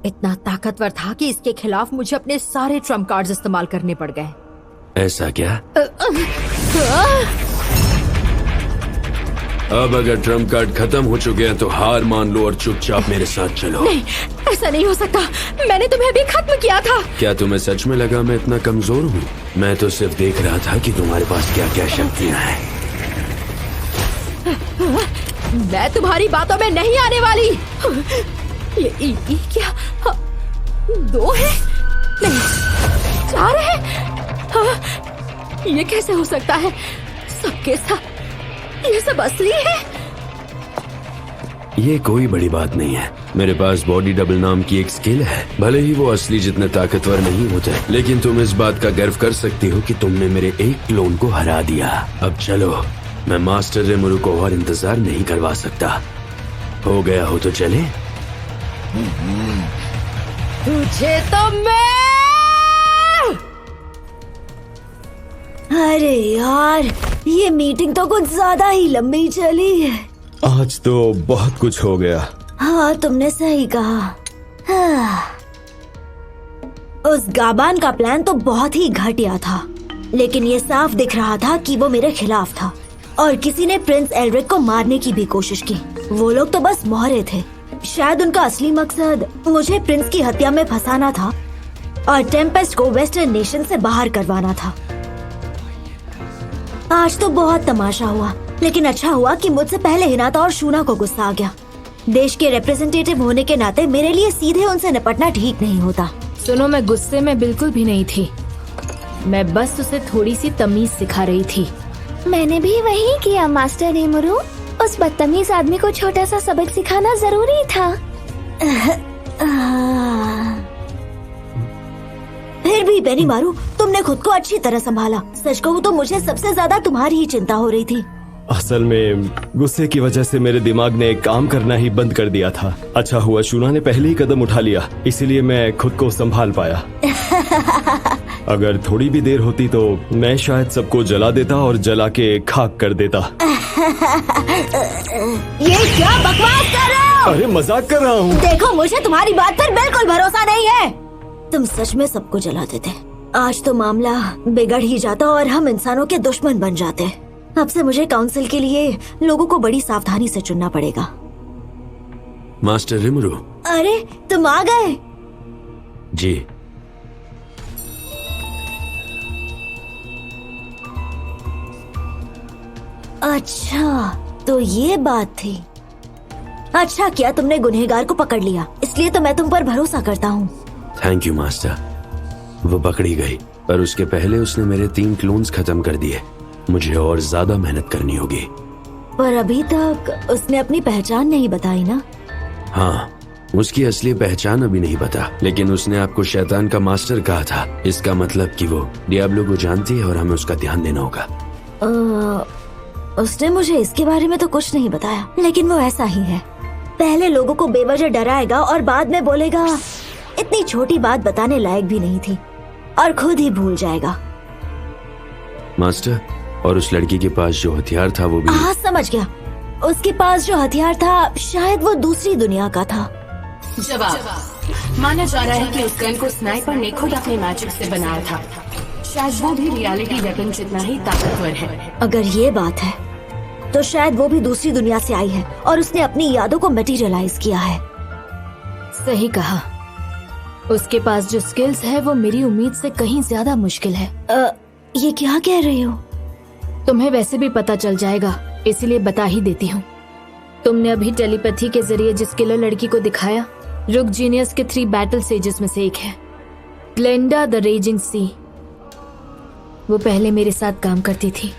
इतना ताकतवर था कि इसके खिलाफ मुझे अपने सारे ट्रम्प कार्ड्स इस्तेमाल करने पड़ गए। ऐसा क्या? अब अगर ट्रम्प कार्ड खत्म हो चुके हैं तो हार मान लो और चुपचाप मेरे साथ चलो। नहीं, ऐसा नहीं हो सकता। मैंने तुम्हें अभी खत्म किया था। क्या तुम्हें सच में लगा मैं इतना कमजोर हूँ? मैं तो सिर्फ देख रहा था कि तुम्हारे पास क्या क्या शक्तियाँ हैं। मैं तुम्हारी बातों में नहीं आने वाली। ये क्या? 2 है? नहीं, 4 है? ये कैसे हो सकता है? सबके साथ ये सब असली है? ये कोई बड़ी बात नहीं है। मेरे पास बॉडी डबल नाम की एक स्किल है। भले ही वो असली जितने ताकतवर नहीं होते, लेकिन तुम इस बात का गर्व कर सकती हो कि तुमने मेरे एक क्लोन को हरा दिया। अब चलो, मैं मास्टर रेमुरु को और इंतजार नहीं करवा सकता। हो गया हो तो चले। तुझे तो मैं... अरे यार, ये मीटिंग तो कुछ ज्यादा ही लंबी चली है। आज तो बहुत कुछ हो गया। हाँ, तुमने सही कहा। हाँ। उस गाबान का प्लान तो बहुत ही घटिया था, लेकिन ये साफ दिख रहा था कि वो मेरे खिलाफ था और किसी ने प्रिंस एल्रिक को मारने की भी कोशिश की। वो लोग तो बस मोहरे थे। शायद उनका असली मकसद मुझे प्रिंस की हत्या में फंसाना था और टेम्पेस्ट को वेस्टर्न नेशन से बाहर करवाना था। आज तो बहुत तमाशा हुआ, लेकिन अच्छा हुआ कि मुझसे पहले हिनाता और शूना को गुस्सा आ गया। देश के रिप्रेजेंटेटिव होने के नाते मेरे लिए सीधे उनसे निपटना ठीक नहीं होता। सुनो, मैं गुस्से में बिल्कुल भी नहीं थी। मैं बस उसे थोड़ी सी तमीज सिखा रही थी। मैंने भी वही किया मास्टर रेमुरु। उस बदतमीज आदमी को छोटा सा सबक सिखाना जरूरी था। फिर भी बेनीमारू, तुमने खुद को अच्छी तरह संभाला। सच कहूँ तो मुझे सबसे ज्यादा तुम्हारी ही चिंता हो रही थी। असल में गुस्से की वजह से मेरे दिमाग ने काम करना ही बंद कर दिया था। अच्छा हुआ शूना ने पहले ही कदम उठा लिया, इसीलिए मैं खुद को संभाल पाया। अगर थोड़ी भी देर होती तो मैं शायद सबको जला देता और जला के खाक कर देता। ये क्या बकवास कर रहे हो? अरे मजाक कर रहा हूँ। देखो, मुझे तुम्हारी बात पर बिल्कुल भरोसा नहीं है। तुम सच में सबको जला देते, आज तो मामला बिगड़ ही जाता और हम इंसानों के दुश्मन बन जाते। अब से मुझे काउंसिल के लिए लोगों को बड़ी सावधानी से चुनना पड़ेगा। मास्टर रेमुरु। अरे, तुम आ गए। जी। अच्छा, तो ये बात थी। अच्छा किया तुमने गुनहगार को पकड़ लिया, इसलिए तो मैं तुम पर भरोसा करता हूँ। Thank you master. वो पकड़ी गई, पर उसके पहले उसने मेरे 3 क्लोन्स खत्म कर दिए। मुझे और ज्यादा मेहनत करनी होगी। पर अभी तक उसने अपनी पहचान नहीं बताई ना? हाँ, उसकी असली पहचान अभी नहीं पता, लेकिन उसने आपको शैतान का मास्टर कहा था। इसका मतलब कि वो डियाब्लो को जानती है और हमें उसका ध्यान देना होगा। उसने मुझे इसके बारे में तो कुछ नहीं बताया, लेकिन वो ऐसा ही है। पहले लोगों को बेवजह डराएगा और बाद में बोलेगा इतनी छोटी बात बताने लायक भी नहीं थी, और खुद ही भूल जाएगा। मास्टर, और उस लड़की के पास जो हथियार था वो भी... हाँ, समझ गया। उसके पास जो हथियार था शायद वो दूसरी दुनिया का था। जवाब माना जा रहा है कि उस गन को स्नाइपर ने खुद अपने मैजिक से बनाया था। शायद वो भी रियलिटी वेपन जितना ही ताकतवर है। अगर ये बात है तो शायद वो भी दूसरी दुनिया से आई है और उसने अपनी यादों को मटेरियलाइज किया है। सही कहा। उसके पास जो स्किल्स है वो मेरी उम्मीद से कहीं ज्यादा मुश्किल है। ये क्या कह रही हो? तुम्हें वैसे भी पता चल जाएगा, इसलिए बता ही देती हूँ। तुमने अभी टेलीपैथी के जरिए जिस किलर लड़की को दिखाया, रुक जीनियस के 3 बैटल सेजेस में से एक है, ग्लेंडा द रेजिंग सी। वो पहले मेरे साथ काम करती थी।